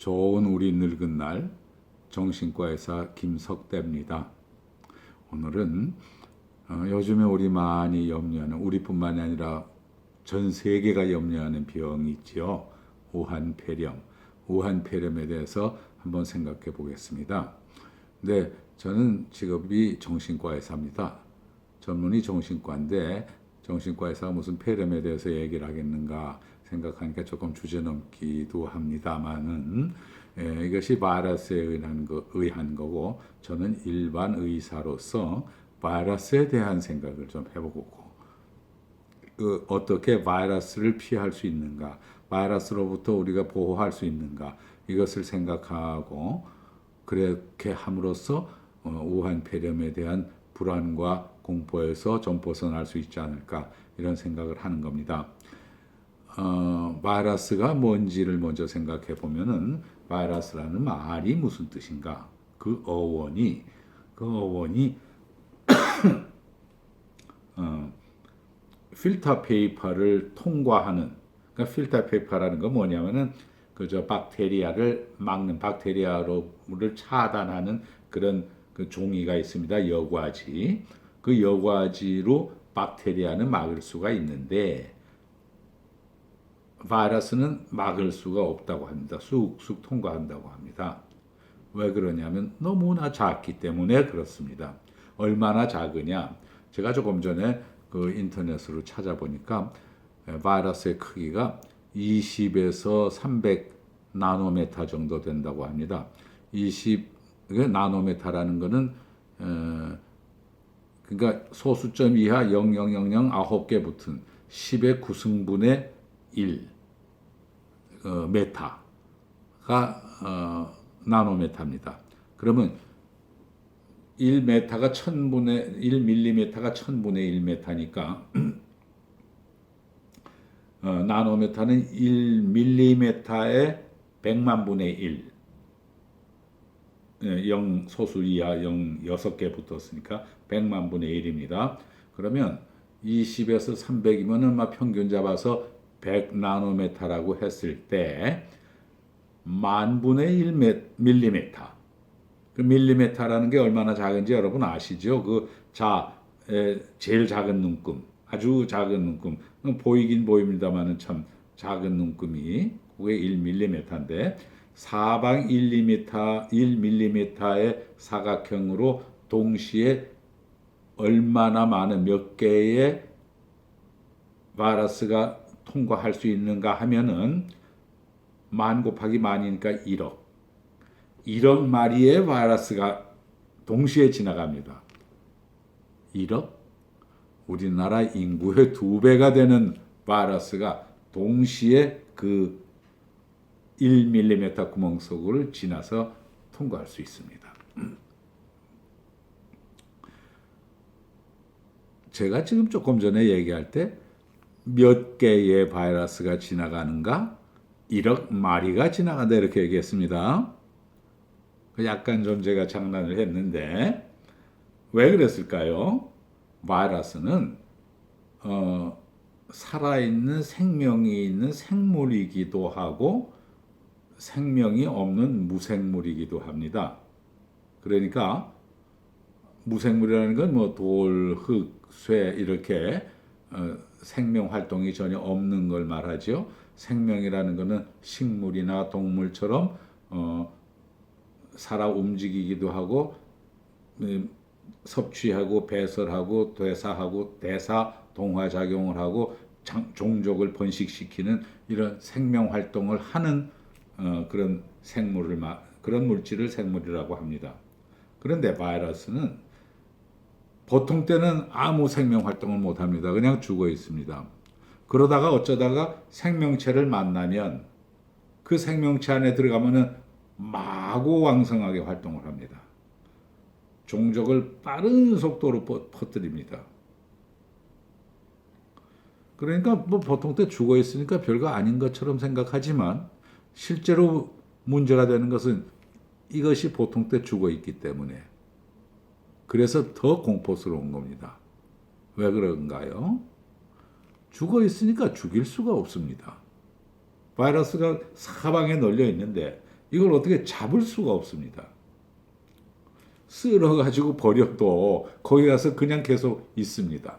좋은 우리 늙은 날 정신과 의사 김석대입니다. 오늘은 요즘에 우리 많이 염려하는 우리뿐만이 아니라 전 세계가 염려하는 병이 있지요. 우한폐렴. 우한폐렴에 대해서 한번 생각해 보겠습니다. 네, 저는 직업이 정신과 의사입니다. 전문이 정신과인데 정신과 의사가 무슨 폐렴에 대해서 얘기를 하겠는가 생각하니까 조금 주제넘기도 합니다만은 이것이 바이러스에 의한 거고 저는 일반 의사로서 바이러스에 대한 생각을 좀 해보고 어떻게 바이러스를 피할 수 있는가, 바이러스로부터 우리가 보호할 수 있는가 이것을 생각하고 그렇게 함으로써 우한 폐렴에 대한 불안과 공포에서 좀 벗어날 수 있지 않을까 이런 생각을 하는 겁니다. 바이러스가 뭔지를 먼저 생각해 보면은 바이러스라는 말이 무슨 뜻인가? 그 어원이 필터 페이퍼를 통과하는, 그러니까 필터 페이퍼라는 건 뭐냐면은 그저 박테리아를 막는, 박테리아를 차단하는 그런 그 종이가 있습니다. 여과지. 그 여과지로 박테리아는 막을 수가 있는데 바이러스는 막을 수가 없다고 합니다. 쑥쑥 통과한다고 합니다. 왜 그러냐면 너무나 작기 때문에 그렇습니다. 얼마나 작으냐? 제가 조금 전에 그 인터넷으로 찾아보니까 바이러스의 크기가 20에서 300 나노메타 정도 된다고 합니다. 20 나노메타라는 거는 그러니까 소수점 이하 0.000 9개 붙은 10의 9승분의 1 메타가 나노메타입니다. 그러면 1메타가 1000분의 1밀리메타가 1000분의 1메타니까 나노메타는 1밀리메타의 100만 분의 1 0 소수 이하 0 6개 붙었으니까 100만 분의 1입니다. 그러면 20에서 300이면은 막 평균 잡아서 100 나노메타라고 했을 때 만분의 1 밀리메타. 그 밀리메타라는 게 얼마나 작은지 여러분 아시죠? 제일 작은 눈금, 아주 작은 눈금. 보이긴 보입니다만은 참 작은 눈금이 그게 1밀리메타인데 사방 1밀리미터의 사각형으로 동시에 얼마나 많은 몇 개의 바이러스가 통과할 수 있는가 하면은 만 곱하기 만이니까 1억 마리의 바이러스가 동시에 지나갑니다. 1억? 우리나라 인구의 2배가 되는 바이러스가 동시에 그 1mm 구멍 속을 지나서 통과할 수 있습니다. 제가 지금 조금 전에 얘기할 때 몇 개의 바이러스가 지나가는가? 1억 마리가 지나간다 이렇게 얘기했습니다. 약간 좀 제가 장난을 했는데 왜 그랬을까요? 바이러스는 살아있는 생명이 있는 생물이기도 하고 생명이 없는 무생물이기도 합니다. 그러니까 무생물이라는 건 뭐 돌, 흙, 쇠 이렇게 생명 활동이 전혀 없는 걸 말하죠. 생명이라는 것은 식물이나 동물처럼 살아 움직이기도 하고 섭취하고 배설하고 되사하고 대사 동화 작용을 하고 종족을 번식시키는 이런 생명 활동을 하는 그런 그런 물질을 생물이라고 합니다. 그런데 바이러스는 보통 때는 아무 생명 활동을 못 합니다. 그냥 죽어 있습니다. 그러다가 어쩌다가 생명체를 만나면 그 생명체 안에 들어가면은 마구 왕성하게 활동을 합니다. 종족을 빠른 속도로 퍼뜨립니다. 그러니까 뭐 보통 때 죽어 있으니까 별거 아닌 것처럼 생각하지만 실제로 문제가 되는 것은 이것이 보통 때 죽어 있기 때문에 그래서 더 공포스러운 겁니다. 왜 그런가요? 죽어 있으니까 죽일 수가 없습니다. 바이러스가 사방에 널려 있는데 이걸 어떻게 잡을 수가 없습니다. 쓸어가지고 버려도 거기 가서 그냥 계속 있습니다.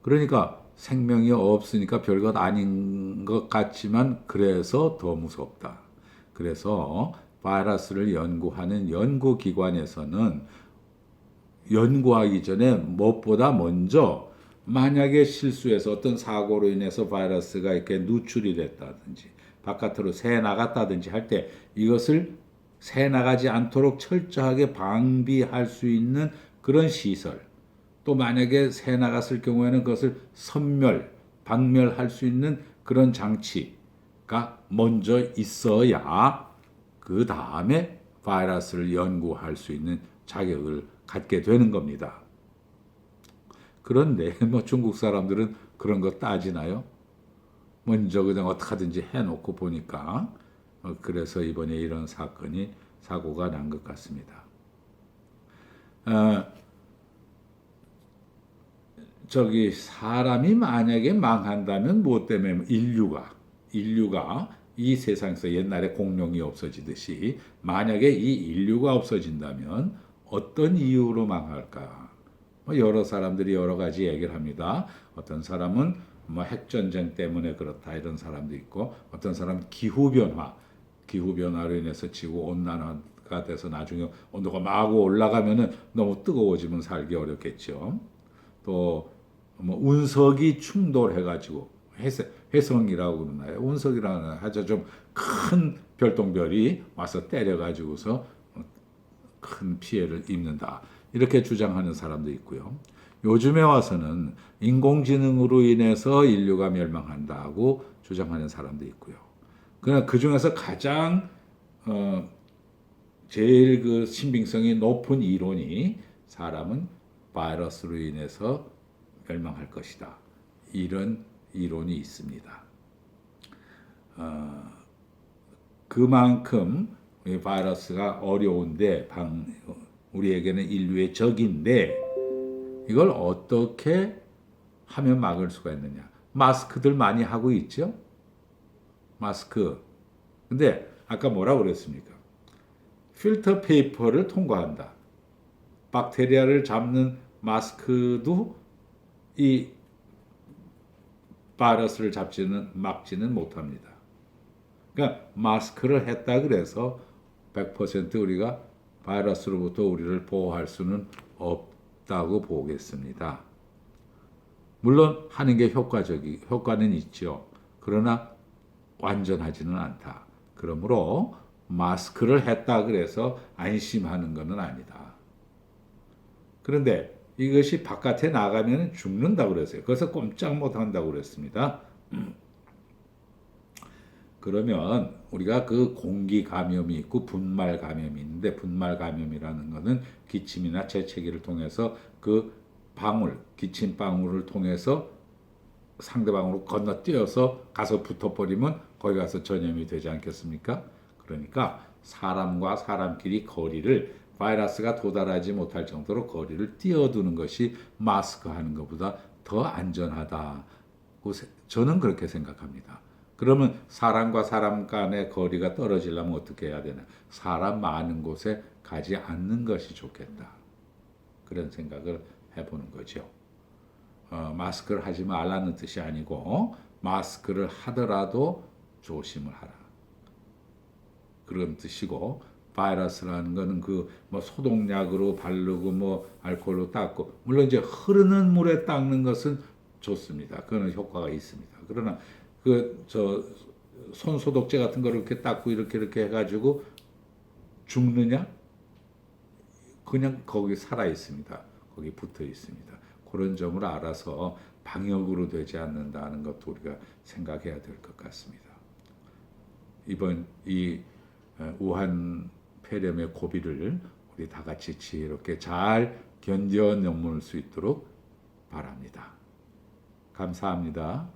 그러니까 생명이 없으니까 별것 아닌 것 같지만 그래서 더 무섭다. 그래서 바이러스를 연구하는 연구기관에서는 연구하기 전에 무엇보다 먼저 만약에 실수해서 어떤 사고로 인해서 바이러스가 이렇게 누출이 됐다든지 바깥으로 새 나갔다든지 할 때 이것을 새 나가지 않도록 철저하게 방비할 수 있는 그런 시설, 또 만약에 새 나갔을 경우에는 그것을 박멸할 수 있는 그런 장치가 먼저 있어야 그 다음에 바이러스를 연구할 수 있는 자격을 갖게 되는 겁니다. 그런데 뭐 중국 사람들은 그런 거 따지나요? 먼저 그냥 어떻게 하든지 해놓고 보니까 그래서 이번에 이런 사고가 난 것 같습니다. 저기 사람이 만약에 망한다면 무엇 때문에 인류가 이 세상에서 옛날에 공룡이 없어지듯이 만약에 이 인류가 없어진다면 어떤 이유로 망할까? 여러 사람들이 여러 가지 얘기를 합니다. 어떤 사람은 뭐 핵전쟁 때문에 그렇다 이런 사람도 있고, 어떤 사람은 기후변화로 인해서 지구 온난화가 돼서 나중에 온도가 마구 올라가면은 너무 뜨거워지면 살기 어렵겠죠. 또 뭐 운석이 충돌해가지고 회성이라고 그러나요? 운석이라는 아주 좀 큰 별똥별이 와서 때려가지고서 큰 피해를 입는다. 이렇게 주장하는 사람도 있고요. 요즘에 와서는 인공지능으로 인해서 인류가 멸망한다고 주장하는 사람도 있고요. 그러나 그 중에서 가장 제일 그 신빙성이 높은 이론이 사람은 바이러스로 인해서 멸망할 것이다. 이런 이론이 있습니다. 그만큼 바이러스가 어려운데 우리에게는 인류의 적인데 이걸 어떻게 하면 막을 수가 있느냐. 마스크들 많이 하고 있죠? 마스크. 근데 아까 뭐라고 그랬습니까? 필터 페이퍼를 통과한다. 박테리아를 잡는 마스크도 이 바이러스를 막지는 못합니다. 그러니까 마스크를 했다 그래서 100% 우리가 바이러스로부터 우리를 보호할 수는 없다고 보겠습니다. 물론 하는 게 효과는 있죠. 그러나 완전하지는 않다. 그러므로 마스크를 했다 그래서 안심하는 것은 아니다. 그런데 이것이 바깥에 나가면 죽는다고 그랬어요. 그래서 꼼짝 못 한다고 그랬습니다. 그러면 우리가 그 공기 감염이 있고 분말 감염이 있는데, 분말 감염이라는 것은 기침이나 재채기를 통해서 그 기침 방울을 통해서 상대방으로 건너뛰어서 가서 붙어버리면 거기 가서 전염이 되지 않겠습니까? 그러니까 사람과 사람끼리 바이러스가 도달하지 못할 정도로 거리를 띄워두는 것이 마스크 하는 것보다 더 안전하다고 저는 그렇게 생각합니다. 그러면 사람과 사람 간의 거리가 떨어지려면 어떻게 해야 되나? 사람 많은 곳에 가지 않는 것이 좋겠다. 그런 생각을 해보는 거죠. 마스크를 하지 말라는 뜻이 아니고 마스크를 하더라도 조심을 하라. 그런 뜻이고, 바이러스라는 거는 뭐 소독약으로 바르고 뭐 알코올로 닦고, 물론 이제 흐르는 물에 닦는 것은 좋습니다. 그거는 효과가 있습니다. 그러나 손 소독제 같은 거를 이렇게 닦고 이렇게 해가지고 죽느냐? 그냥 거기 살아 있습니다. 거기 붙어 있습니다. 그런 점을 알아서 방역으로 되지 않는다는 것도 우리가 생각해야 될 것 같습니다. 이번 이 우한 폐렴의 고비를 우리 다 같이 지혜롭게 잘 견뎌 넘을 수 있도록 바랍니다. 감사합니다.